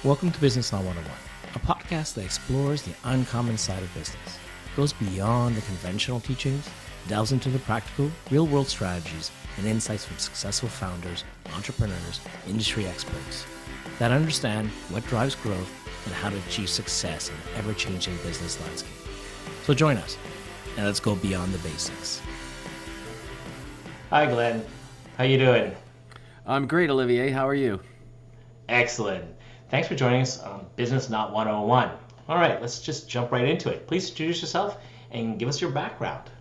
Welcome to Business Not 101, a podcast that explores the uncommon side of business, goes beyond the conventional teachings, delves into the practical, real-world strategies and insights from successful founders, entrepreneurs, industry experts that understand what drives growth and how to achieve success in an ever-changing business landscape. So join us, and let's go beyond the basics. Hi, Glenn. How you doing? I'm great, Olivier. How are you? Excellent. Thanks for joining us on Business Not 101. All right, let's just jump right into it. Please introduce yourself and give us your background.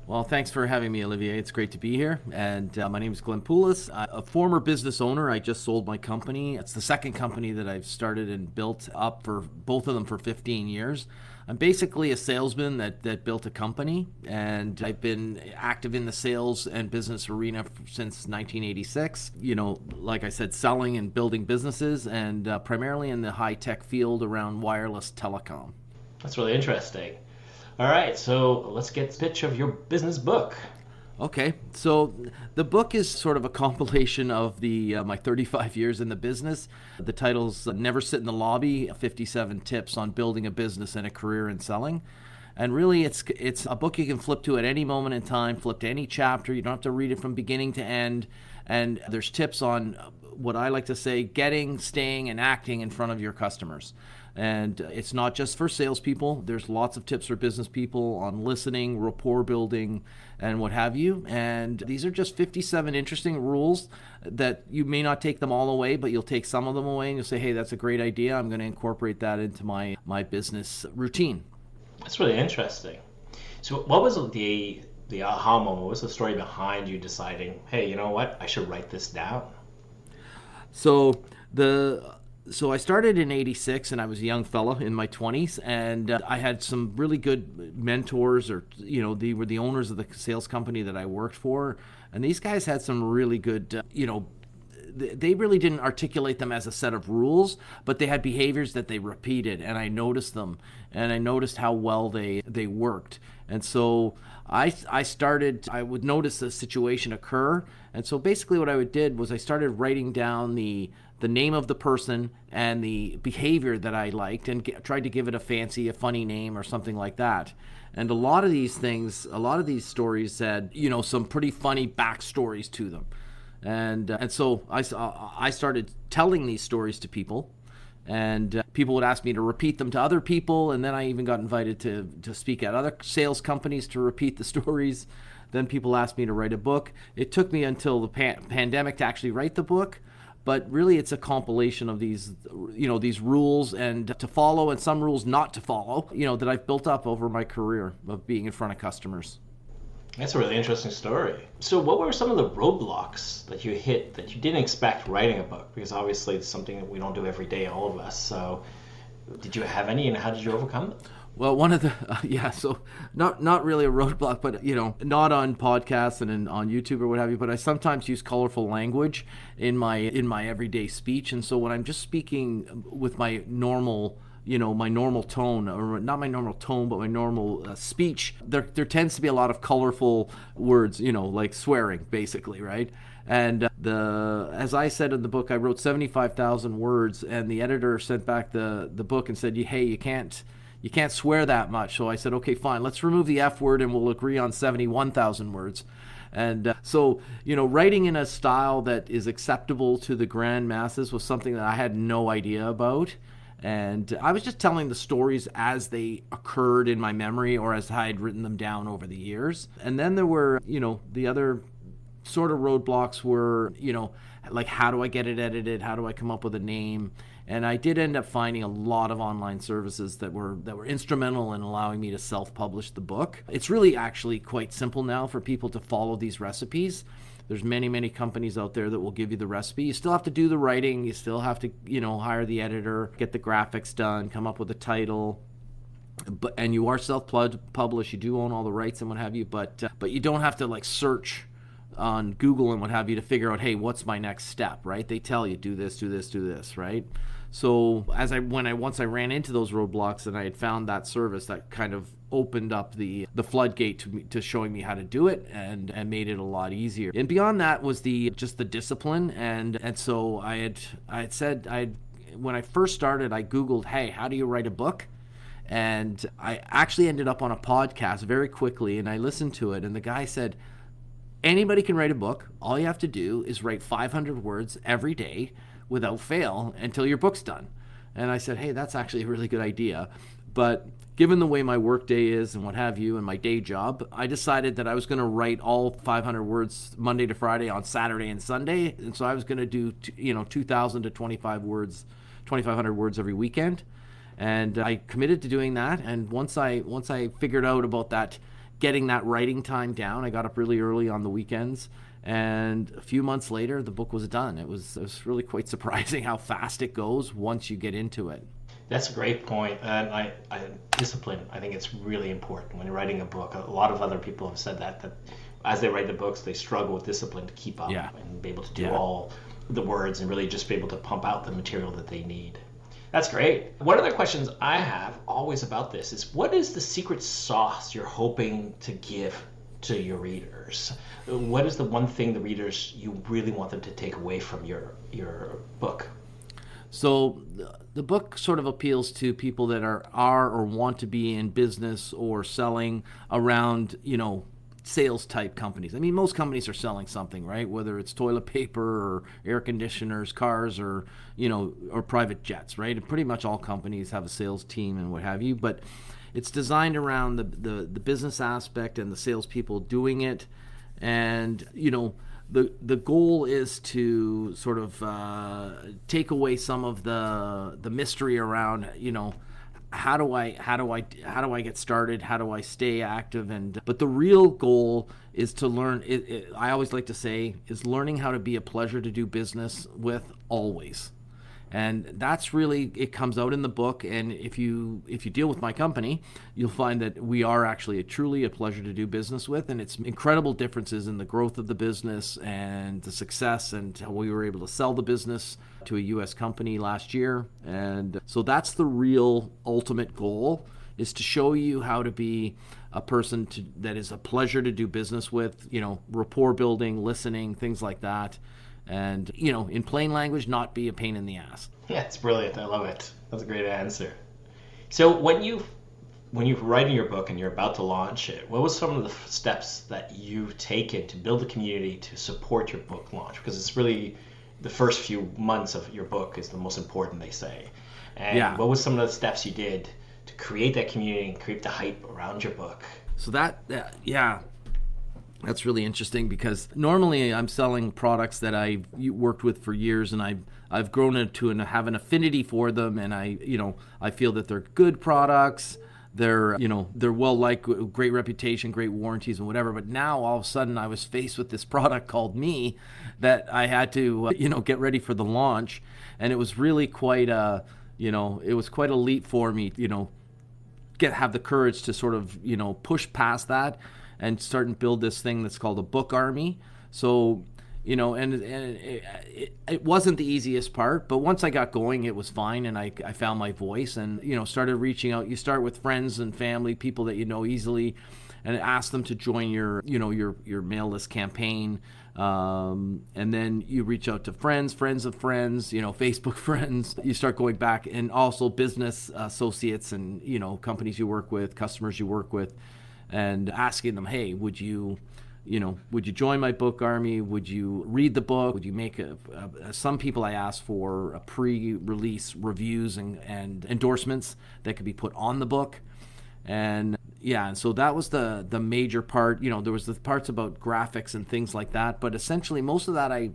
Well, thanks for having me, Olivier. It's great to be here. And my name is Glenn Poulos. I'm a former business owner. I just sold my company. It's the second company that I've started and built up for both of them for 15 years. I'm basically a salesman that built a company, and I've been active in the sales and business arena since 1986. You know, like I said, selling and building businesses, and primarily in the high-tech field around wireless telecom. That's really interesting. All right, so let's get the pitch of your business book. Okay, so the book is sort of a compilation of my 35 years in the business. The title's Never Sit in the Lobby, 57 Tips on Building a Business and a Career in Selling. And really, it's a book you can flip to at any moment in time, flip to any chapter. You don't have to read it from beginning to end. And there's tips on what I like to say, getting, staying, and acting in front of your customers. And it's not just for salespeople. There's lots of tips for business people on listening, rapport building, and what have you. And these are just 57 interesting rules that you may not take them all away, but you'll take some of them away and you'll say, hey, that's a great idea. I'm going to incorporate that into my business routine. That's really interesting. So what was the aha moment? What was the story behind you deciding, hey, you know what? I should write this down? So I started in 86 and I was a young fella in my 20s, and I had some really good mentors, or, you know, they were the owners of the sales company that I worked for. And these guys had some really good, they really didn't articulate them as a set of rules, but they had behaviors that they repeated, and I noticed them, and I noticed how well they worked. And so I would notice a situation occur, and so basically what I did was I started writing down the name of the person and the behavior that I liked, and tried to give it a funny name or something like that. And a lot of these stories had, you know, some pretty funny backstories to them. And so I started telling these stories to people, and people would ask me to repeat them to other people, and then I even got invited to speak at other sales companies to repeat the stories. Then people asked me to write a book. It took me until the pandemic to actually write the book, but really it's a compilation of these rules and to follow, and some rules not to follow, that I've built up over my career of being in front of customers. That's a really interesting story. So what were some of the roadblocks that you hit that you didn't expect writing a book? Because obviously it's something that we don't do every day, all of us. So did you have any, and how did you overcome it? Well, one of the, so not really a roadblock, but, not on podcasts and on YouTube or what have you, but I sometimes use colorful language in my everyday speech. And so when I'm just speaking with my normal tone, or not my normal tone, but my normal speech, there tends to be a lot of colorful words, like swearing, basically, right? And as I said in the book, I wrote 75,000 words, and the editor sent back the book and said, hey, you can't swear that much. So I said, okay, fine, let's remove the F word and we'll agree on 71,000 words. And so, writing in a style that is acceptable to the grand masses was something that I had no idea about. And I was just telling the stories as they occurred in my memory, or as I had written them down over the years. And then there were, the other sort of roadblocks were, like, how do I get it edited? How do I come up with a name? And I did end up finding a lot of online services that were instrumental in allowing me to self-publish the book. It's really actually quite simple now for people to follow these recipes. There's many, many companies out there that will give you the recipe. You still have to do the writing. You still have to, hire the editor, get the graphics done, come up with a title. And you are self-published. You do own all the rights and what have you. But you don't have to search on Google and what have you to figure out, hey, what's my next step, right? They tell you, do this, do this, do this, right? So once I ran into those roadblocks and I had found that service, that kind of opened up the floodgate to showing me how to do it, and made it a lot easier. And beyond that was just the discipline, and so I had said when I first started, I Googled, hey, how do you write a book? And I actually ended up on a podcast very quickly, and I listened to it, and the guy said, anybody can write a book. All you have to do is write 500 words every day without fail until your book's done. And I said, hey, that's actually a really good idea. But given the way my work day is and what have you and my day job, I decided that I was going to write all 500 words Monday to Friday on Saturday and Sunday. And so I was going to do 2,000 to 2,500 words every weekend. And I committed to doing that. And once I figured out about that, getting that writing time down, I got up really early on the weekends. And a few months later, the book was done. It was really quite surprising how fast it goes once you get into it. That's a great point. And discipline, I think it's really important when you're writing a book. A lot of other people have said that as they write the books, they struggle with discipline to keep up and be able to do all the words and really just be able to pump out the material that they need. That's great. One of the questions I have always about this is, what is the secret sauce you're hoping to give to your readers? What is the one thing the readers you really want them to take away from your book? So the book sort of appeals to people that are or want to be in business or selling around, sales type companies. I mean, most companies are selling something, right? Whether it's toilet paper or air conditioners, cars, or or private jets, right? And pretty much all companies have a sales team and what have you, but it's designed around the business aspect and the salespeople doing it. And the goal is to sort of take away some of the mystery around how do I get started, how do I stay active, but the real goal is to learn. I always like to say is learning how to be a pleasure to do business with always. And that's really, it comes out in the book. And if you deal with my company, you'll find that we are actually truly a pleasure to do business with. And it's incredible differences in the growth of the business and the success and how we were able to sell the business to a U.S. company last year. And so that's the real ultimate goal, is to show you how to be a person that is a pleasure to do business with, rapport building, listening, things like that. And, in plain language, not be a pain in the ass. Yeah, it's brilliant. I love it. That's a great answer. So when you're writing your book and you're about to launch it, what was some of the steps that you've taken to build a community to support your book launch? Because it's really the first few months of your book is the most important, they say. And what was some of the steps you did to create that community and create the hype around your book? So that's really interesting, because normally I'm selling products that I've worked with for years, and I've grown into and have an affinity for them, and I feel that they're good products. They're well liked, great reputation, great warranties and whatever. But now all of a sudden I was faced with this product called me that I had to get ready for the launch, and it was really quite a leap for me, have the courage to sort of push past that and start and build this thing that's called a book army. So, and it wasn't the easiest part, but once I got going, it was fine, and I found my voice and, started reaching out. You start with friends and family, people that you know easily, and ask them to join your mail list campaign. And then you reach out to friends of friends, Facebook friends. You start going back, and also business associates and, companies you work with, customers you work with, and asking them, hey, would you join my book army? Would you read the book? Would you make some people I asked for a pre-release reviews and endorsements that could be put on the book. And so that was the major part. There was the parts about graphics and things like that, but essentially most of that I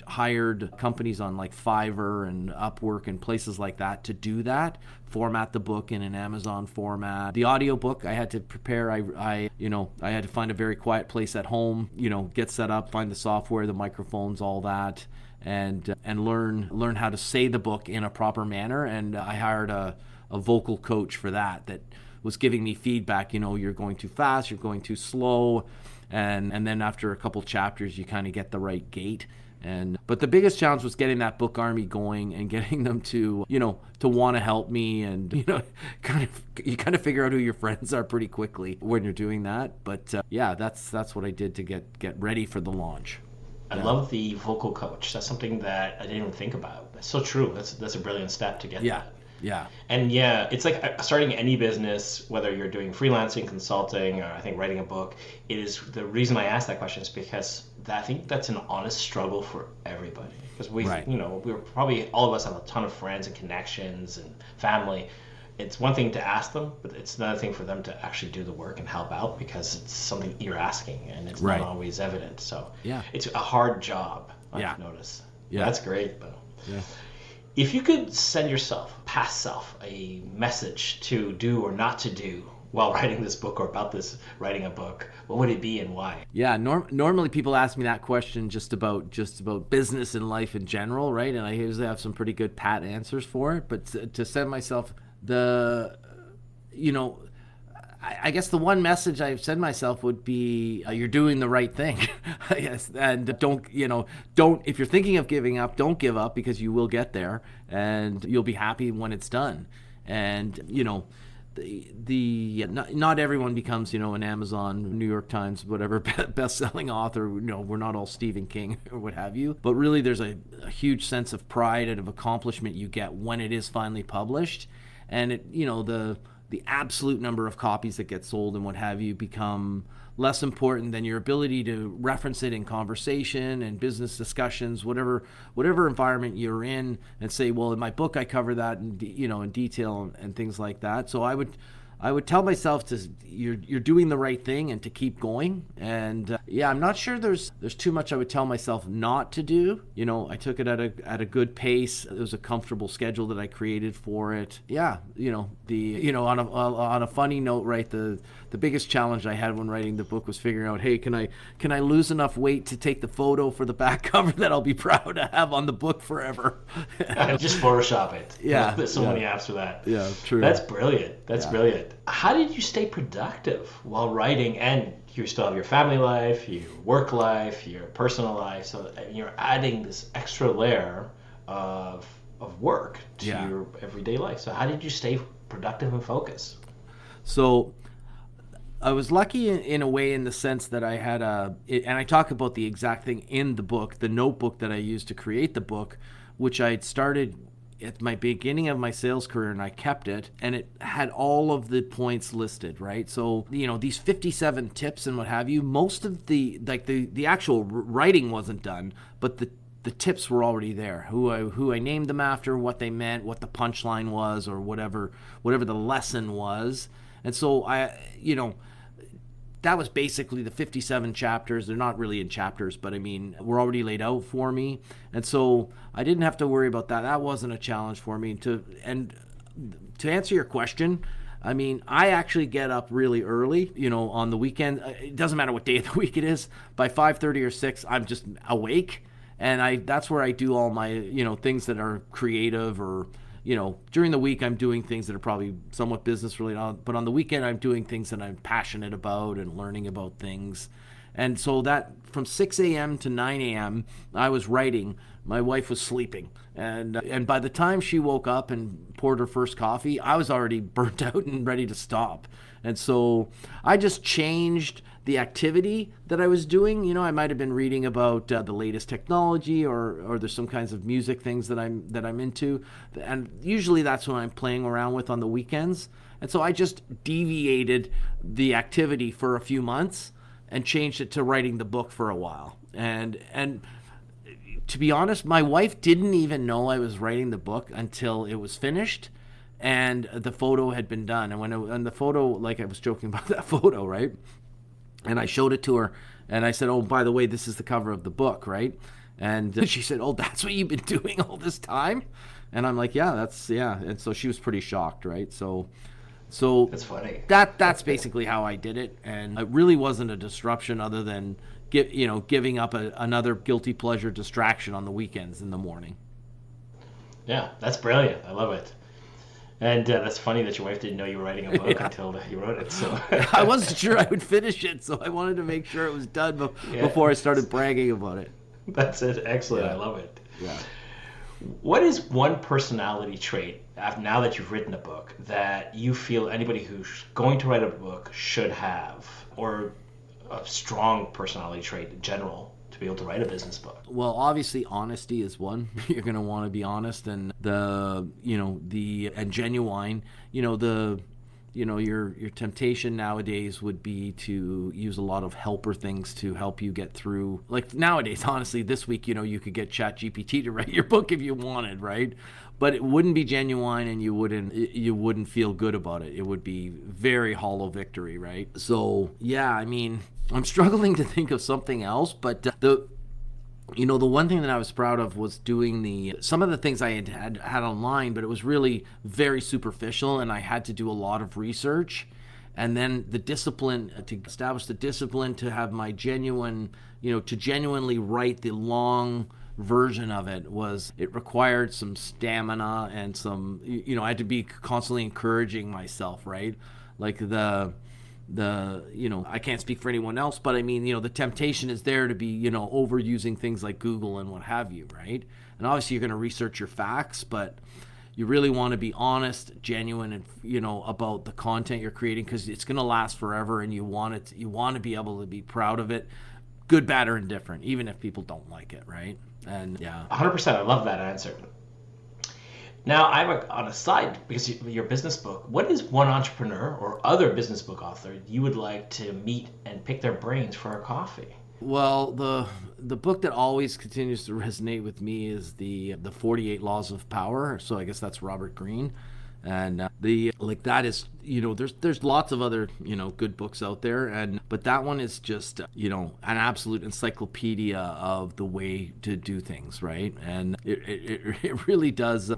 hired companies on like Fiverr and Upwork and places like that to do that, format the book in an Amazon format. The audiobook I had to prepare. I had to find a very quiet place at home, get set up, find the software, the microphones, all that, and learn how to say the book in a proper manner. And I hired a vocal coach for that was giving me feedback, you're going too fast, you're going too slow, and then after a couple chapters you kind of get the right gait. But the biggest challenge was getting that book army going and getting them to want to help me, and you kind of figure out who your friends are pretty quickly when you're doing that. But that's what I did to get ready for the launch. I love the vocal coach. That's something that I didn't even think about. That's so true. That's a brilliant step to get Yeah. that. Yeah. And yeah, it's like starting any business, whether you're doing freelancing, consulting, or I think writing a book. It is the reason I asked that question is because I think that's an honest struggle for everybody. Because Right. we're probably all of us have a ton of friends and connections and family. It's one thing to ask them, but it's another thing for them to actually do the work and help out because it's something you're asking and it's Right. not always evident. So Yeah. it's a hard job, Yeah. I've noticed. Yeah. That's great, though. Yeah. If you could send yourself, past self, a message to do or not to do while writing this book or about this writing a book, what would it be and why? Yeah, normally people ask me that question just about business and life in general, right? And I usually have some pretty good pat answers for it. But to send myself I guess the one message I send myself would be you're doing the right thing. I guess, and don't if you're thinking of giving up, don't give up because you will get there and you'll be happy when it's done. And not everyone becomes an Amazon, New York Times, whatever best-selling author. We're not all Stephen King or what have you, but really there's a huge sense of pride and of accomplishment you get when it is finally published. And the absolute number of copies that get sold and what have you become less important than your ability to reference it in conversation and business discussions, whatever environment you're in, and say, well, in my book I cover that in detail and things like that. So I would tell myself you're doing the right thing and to keep going. And I'm not sure there's too much I would tell myself not to do. I took it at a good pace. It was a comfortable schedule that I created for it. Yeah, on a funny note, right? The biggest challenge I had when writing the book was figuring out, hey, can I lose enough weight to take the photo for the back cover that I'll be proud to have on the book forever? Just Photoshop it. Yeah. There's so many apps for that. Yeah, true. That's brilliant. That's brilliant. How did you stay productive while writing, and you still have your family life, your work life, your personal life, so you're adding this extra layer of work to your everyday life. So how did you stay productive and focused? So I was lucky in a way in the sense that I had and I talk about the exact thing in the book, the notebook that I used to create the book, which I had started at my beginning of my sales career, and I kept it, and it had all of the points listed, right? So, these 57 tips and what have you, most of the actual writing wasn't done, but the tips were already there. Who I named them after, what they meant, what the punchline was, or whatever the lesson was. And so that was basically the 57 chapters. They're not really in chapters, but were already laid out for me. And so I didn't have to worry about that. That wasn't a challenge for me. And to answer your question, I actually get up really early, on the weekend. It doesn't matter what day of the week it is. By 5:30 or 6, I'm just awake. And that's where I do all my, things that are creative or, during the week I'm doing things that are probably somewhat business related, but on the weekend I'm doing things that I'm passionate about and learning about things. And so that from 6 a.m. to 9 a.m. I was writing. My wife was sleeping. And by the time she woke up and poured her first coffee, I was already burnt out and ready to stop. And so I just changed the activity that I was doing. I might have been reading about the latest technology or there's some kinds of music things that I'm into. And usually that's what I'm playing around with on the weekends. And so I just deviated the activity for a few months and changed it to writing the book for a while. And to be honest, my wife didn't even know I was writing the book until it was finished and the photo had been done. And the photo, like I was joking about that photo, right? And I showed it to her and I said, oh, by the way, this is the cover of the book, right? And she said, oh, that's what you've been doing all this time? And I'm like, yeah. And so she was pretty shocked, right? So that's funny. That's basically how I did it. And it really wasn't a disruption other than giving up another guilty pleasure distraction on the weekends in the morning. Yeah, that's brilliant. I love it. And that's funny that your wife didn't know you were writing a book until you wrote it. So I wasn't sure I would finish it, so I wanted to make sure it was done before I started bragging about it. That's it. Excellent. Yeah. I love it. Yeah. What is one personality trait, now that you've written a book, that you feel anybody who's going to write a book should have, or a strong personality trait in general to be able to write a business book? Well, obviously honesty is one. You're going to want to be honest and and genuine. Your temptation nowadays would be to use a lot of helper things to help you get through. Like nowadays, honestly, this week, you could get ChatGPT to write your book if you wanted, right? But it wouldn't be genuine, and you wouldn't feel good about it. It would be very hollow victory, right? So yeah, I mean, I'm struggling to think of something else, but the one thing that I was proud of was doing some of the things I had online, but it was really very superficial, and I had to do a lot of research. And then the discipline, to establish the discipline to have my to genuinely write the long version of it, it required some stamina and some, I had to be constantly encouraging myself, right? Like I can't speak for anyone else, but I mean, the temptation is there to be, overusing things like Google and what have you, right? And obviously you're going to research your facts, but you really want to be honest, genuine, and, about the content you're creating, because it's going to last forever, and you want to be able to be proud of it, good, bad, or indifferent, even if people don't like it, right? And yeah. 100%. I love that answer. Now, on a side, because your business book, what is one entrepreneur or other business book author you would like to meet and pick their brains for a coffee? Well, the book that always continues to resonate with me is the 48 Laws of Power. So I guess that's Robert Greene. And that is, there's lots of other, good books out there, but that one is just, an absolute encyclopedia of the way to do things, right? And it really does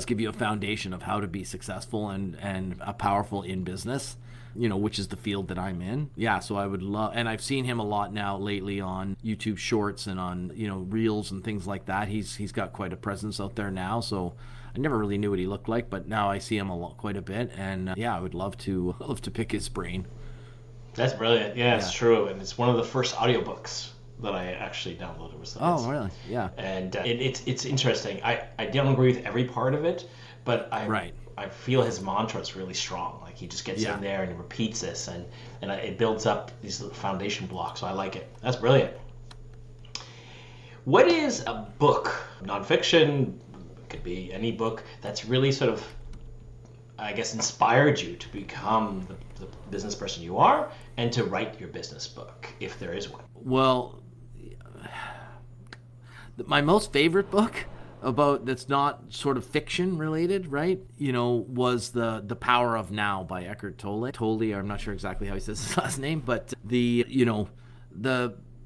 give you a foundation of how to be successful and powerful in business, which is the field that I'm in. Yeah, so I would love, and I've seen him a lot now lately on YouTube Shorts and on, Reels and things like that. He's got quite a presence out there now, so I never really knew what he looked like, but now I see him quite a bit, and I would love to pick his brain. That's brilliant. Yeah, it's true, and it's one of the first audiobooks that I actually downloaded. Oh, really? Yeah. And it's interesting. I don't agree with every part of it, but I feel his mantra is really strong. Like he just gets in there and he repeats this, and it builds up these little foundation blocks. So I like it. That's brilliant. What is a book, nonfiction? Could be any book that's really sort of, I guess, inspired you to become the business person you are and to write your business book, if there is one? Well, my most favorite book that's not sort of fiction related, right? Was the Power of Now by Eckhart Tolle. I'm not sure exactly how he says his last name, but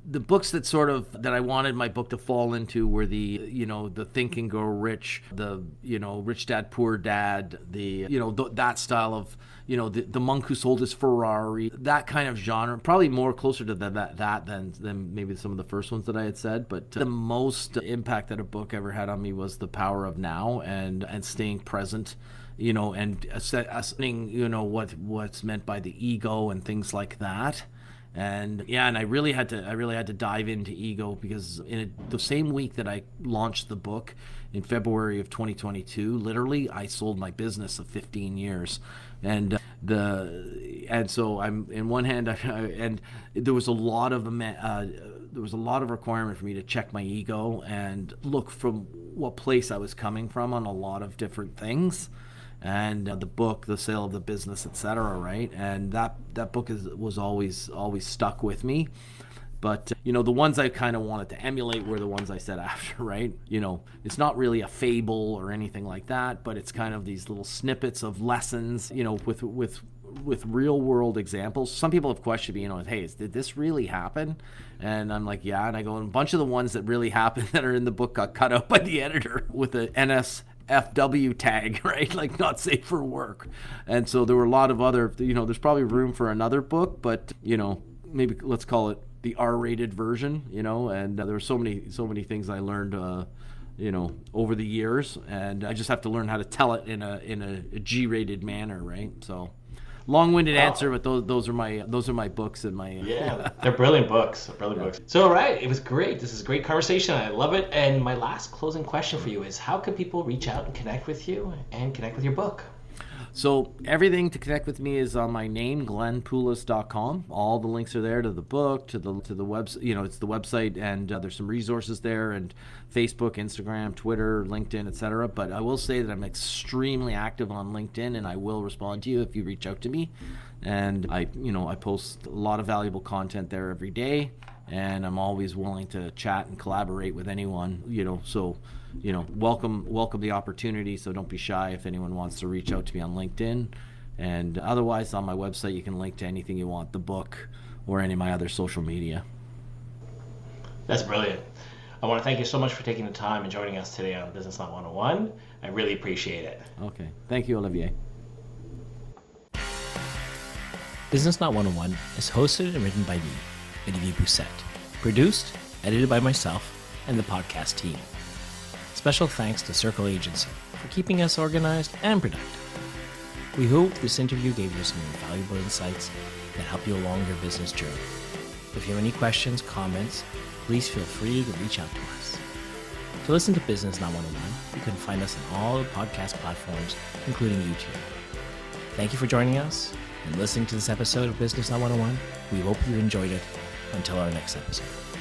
the books that I wanted my book to fall into were the Think and Grow Rich, Rich Dad Poor Dad, that style of, the monk who sold his Ferrari, that kind of genre, probably more closer to that than maybe some of the first ones that I had said. But the most impact that a book ever had on me was The Power of Now and staying present, and assessing, what's meant by the ego and things like that. And I really had to dive into ego, because in the same week that I launched the book in February of 2022, literally I sold my business of 15 years, and so I'm in one hand, and there was a lot of requirement for me to check my ego and look from what place I was coming from on a lot of different things. And the book, The Sale of the Business, etc., right? And that book was always stuck with me. But, the ones I kind of wanted to emulate were the ones I said after, right? It's not really a fable or anything like that, but it's kind of these little snippets of lessons, with real world examples. Some people have questioned me, hey, did this really happen? And I'm like, yeah. And I go, and a bunch of the ones that really happened that are in the book got cut out by the editor with a NSFW tag, right? Like not safe for work. And so there were a lot of other, there's probably room for another book, but, maybe let's call it the R-rated version, and there were so many things I learned, over the years, and I just have to learn how to tell it in a G-rated manner, right? So long-winded answer, but those are my books and my they're brilliant books. Books. So all right, it was great. This is a great conversation. I love it. And my last closing question for you is: how can people reach out and connect with you and connect with your book? So everything to connect with me is on my name, glennpoulos.com. All the links are there to the book, to the website. It's the website, and there's some resources there, and Facebook, Instagram, Twitter, LinkedIn, etc. But I will say that I'm extremely active on LinkedIn, and I will respond to you if you reach out to me. And I post a lot of valuable content there every day, and I'm always willing to chat and collaborate with anyone. Welcome the opportunity. So don't be shy if anyone wants to reach out to me on LinkedIn. And otherwise, on my website, you can link to anything you want, the book or any of my other social media. That's brilliant. I want to thank you so much for taking the time and joining us today on Business Not 101. I really appreciate it. Okay. Thank you, Olivier. Business Not 101 is hosted and written by me, Olivier Bousset. Produced, edited by myself and the podcast team. Special thanks to Circle Agency for keeping us organized and productive. We hope this interview gave you some valuable insights that help you along your business journey. If you have any questions, comments, please feel free to reach out to us. To listen to Business Not 101, you can find us on all the podcast platforms, including YouTube. Thank you for joining us and listening to this episode of Business Not 101. We hope you enjoyed it. Until our next episode.